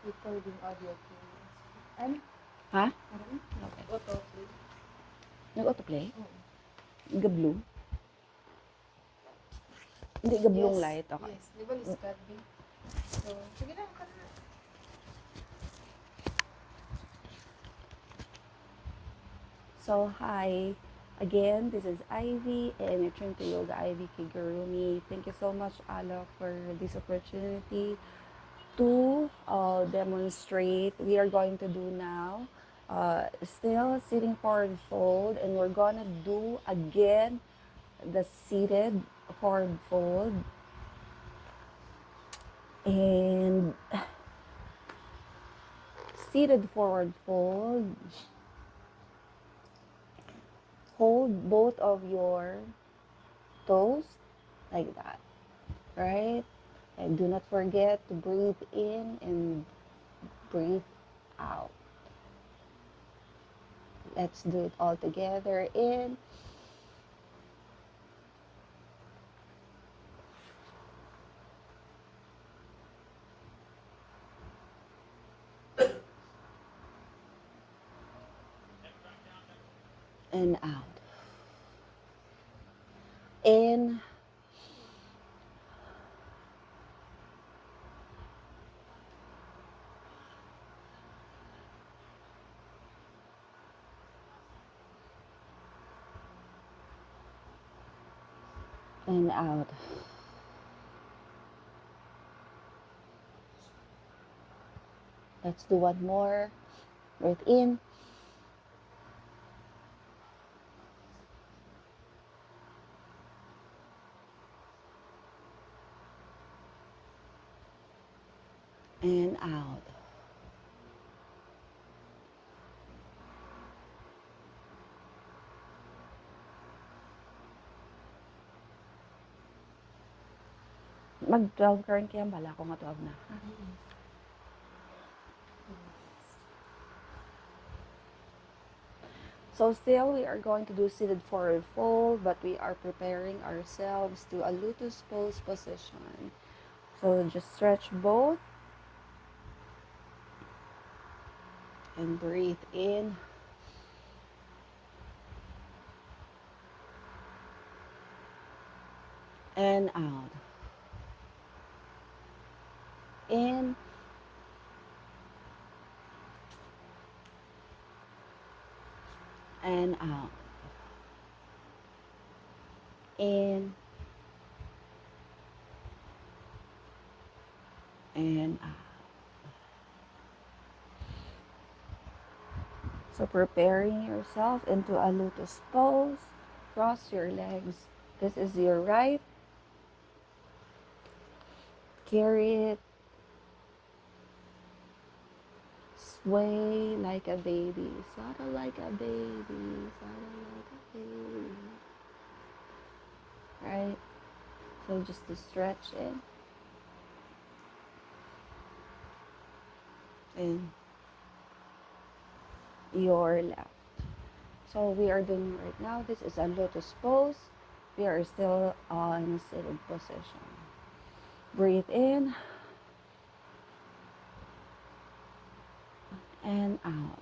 Recording audio play. Ano? Ha? Ano? Okay. Auto-play. Nag-autoplay? Oo. Ga-blue? Hindi, ga-blue Yes. light. Okay. Yes. Di ba Liscad, B? So, sige na, ka na. So, hi. Again, this is Ivy, and I turn to Yoga Ivy Kigurumi. Thank you so much, Alok, for this opportunity to demonstrate. We are going to do now, still sitting forward fold, and we're gonna do again the seated forward fold. And seated forward fold, hold both of your toes like that, right? And do not forget to breathe in and breathe out. Let's do it all together. In and out. In and out. Let's do one more. Breathe in and out. Mag-12 current kaya bala ko nga 12 na. So still we are going to do seated forward fold, but we are preparing ourselves to a lotus pose position. So just stretch both and breathe in and out. In and out. In and out. So preparing yourself into a lotus pose. Cross your legs. This is your right. Carry it. Sway like a baby. Swaddle like a baby. Swaddle like a baby. Right? So just to stretch it. And your left. So we are doing right now, this is a lotus pose. We are still in a seated position. Breathe in and out.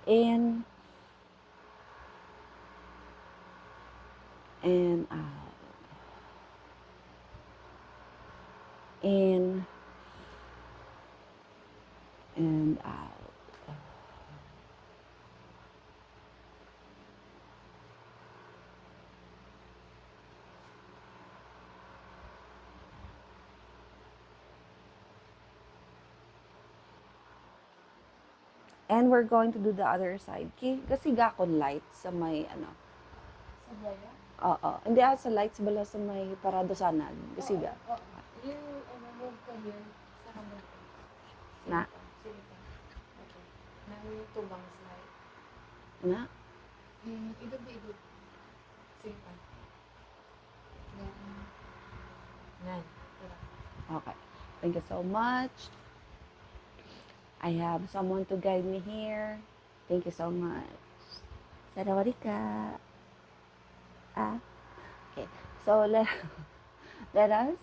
In and out. In and out. And we're going to do the other side. Kasi gakon light sa may ano. Sa Blaya? Oo. Hindi sa lights bala sa may parado sanad. Kasi ga. Oo. You, move ka here sa hamon. Na? Sige pa. Okay. Nang tubang slide. Na? Idog. Sige pa. Nan. Okay. Thank you so much. I have someone to guide me here. Thank you so much. Sarawadika. Okay. So let us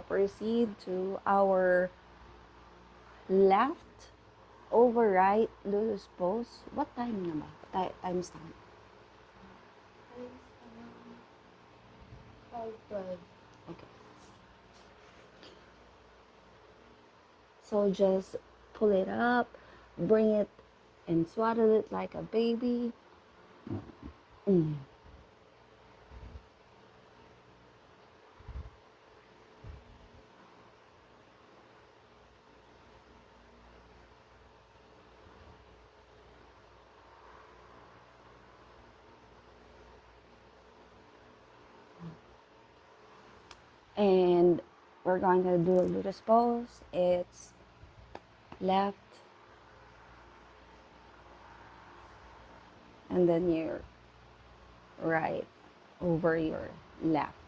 proceed to our left over right lotus pose. What time na ba? Time stamp. Times 5:12. Okay. So just pull it up, bring it and swaddle it like a baby. Mm. And we're going to do a lotus pose. It's left and then your right over your left.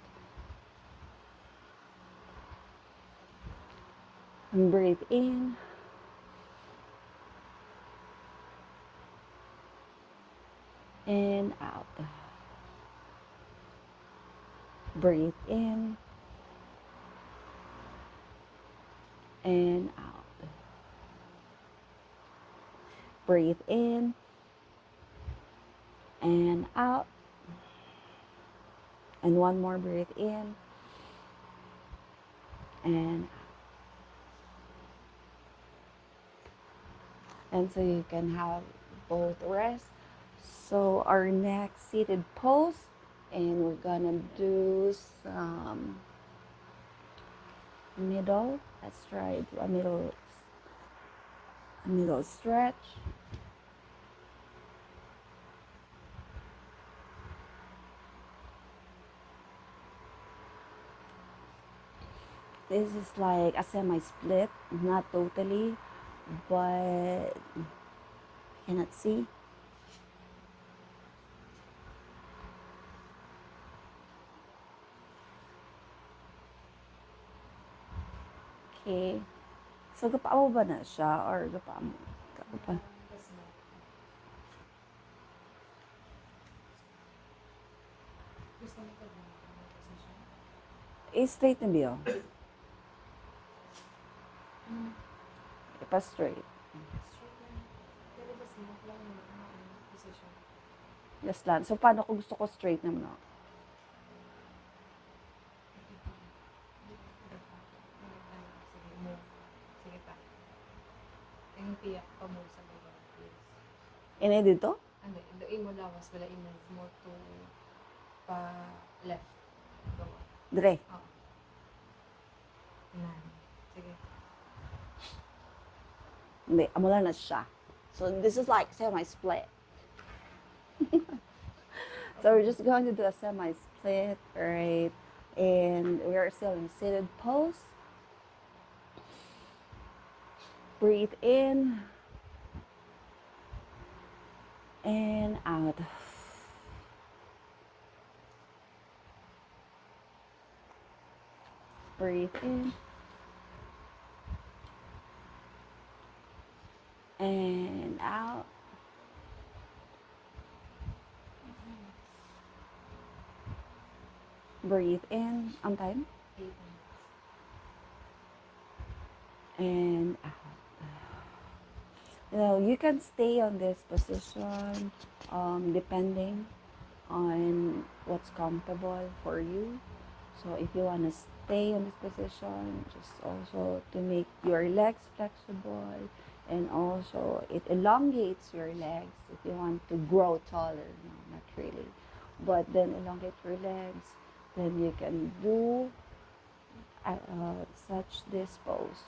And breathe in. And out. Breathe in. And out. Breathe in. And out. And one more breathe in. And out. And so you can have both rest. So our next seated pose, and we're gonna do some middle. Let's try to a middle stretch. This is like a semi-split, not totally, but cannot see. Okay. So gapa mo ba na siya or gapa mo? Gapa. Tapos na. Gusto mo ka ba ng position? Straight na biyo. Pa-straight. Straight lang. Pero basta mo lang yung position. Yes lang. So paano kung gusto ko straight naman ako? Sige, move. Sige pa. Yung tiyak pa move sa baba. Please. Ini dito? Hindi, doon mo lawas. Wala i-move mo to pa left. Baba. Dire. Oo. Yan. Sige. Hindi, amo lang na siya. So this is like semi-split. So we're just going to do a semi-split, right? And we are still in seated pose. Breathe in and out. Breathe in and out. Breathe in on time 8 minutes. and out. You know, you can stay on this position depending on what's comfortable for you. So if you want to stay on this position, just also to make your legs flexible, and also it elongates your legs if you want to grow taller. No, not really, but then elongate your legs, then you can do such this pose.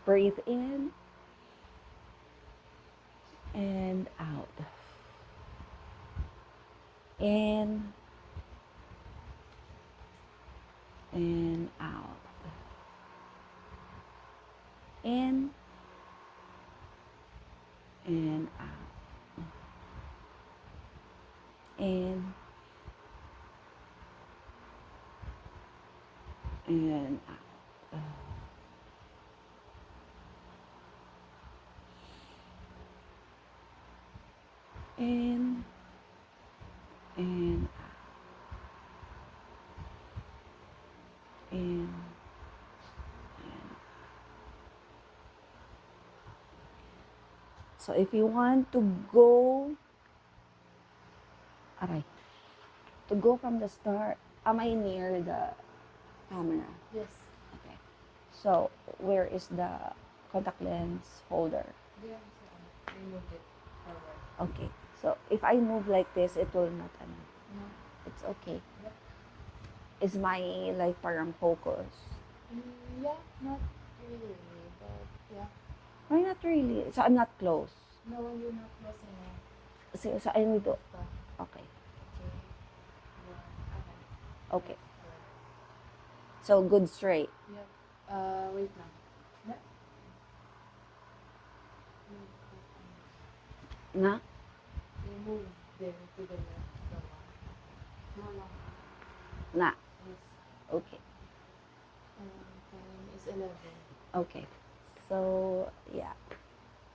Breathe in and out. In and out. In and out. In and out. In and out. So if you want to go, aray, to go from the start, am I near the camera? Yes. Okay. So where is the contact lens holder? Diyan sa ano. Remove it forward. Okay. So if I move like this, it will not, ano, No. it's okay. Yep. Is my like parang focus? Yeah, not really, but yeah. Why not really? So I'm not close. No, you're not close enough. So I need to, Stop. okay. Okay. Yeah. Okay. So good straight. Yep. Wait lang. Yeah. Na? You move there to the left. The one. No, no. Na. Yes. Okay. Time is 11. Okay. So, yeah.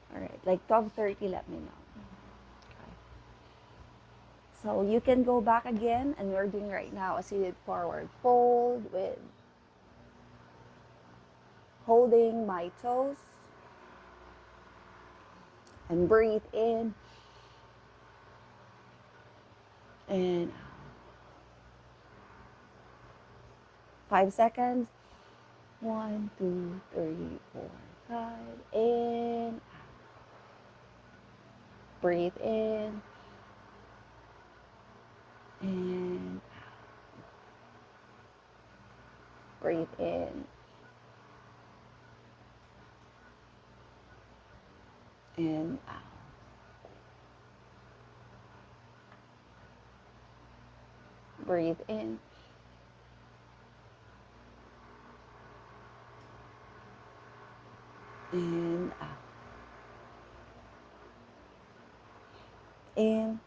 All right. Like 12:30, let me know. Okay. So, you can go back again, and we're doing right now a seated forward fold with holding my toes and breathe in and 5 seconds. 1, 2, 3, 4, 5. In, out. Breathe in and out. Breathe in and out. Breathe in and out. In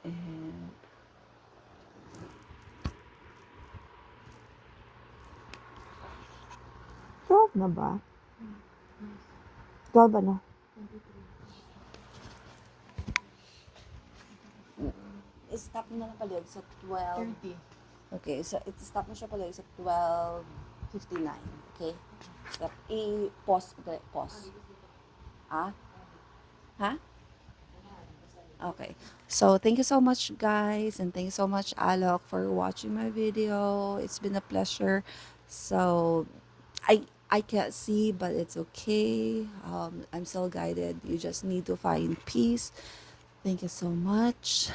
and 12 na ba? 12 ano? 23. Stop mo na lang pala sa 12. 30. Okay, so stop mo siya pala sa 12:59. Okay? Stop. I-pause. Pause. Ah? Ha? Okay. So, thank you so much, guys. And thank you so much, Alok, for watching my video. It's been a pleasure. So, I can't see, but it's okay. I'm still guided. You just need to find peace. Thank you so much.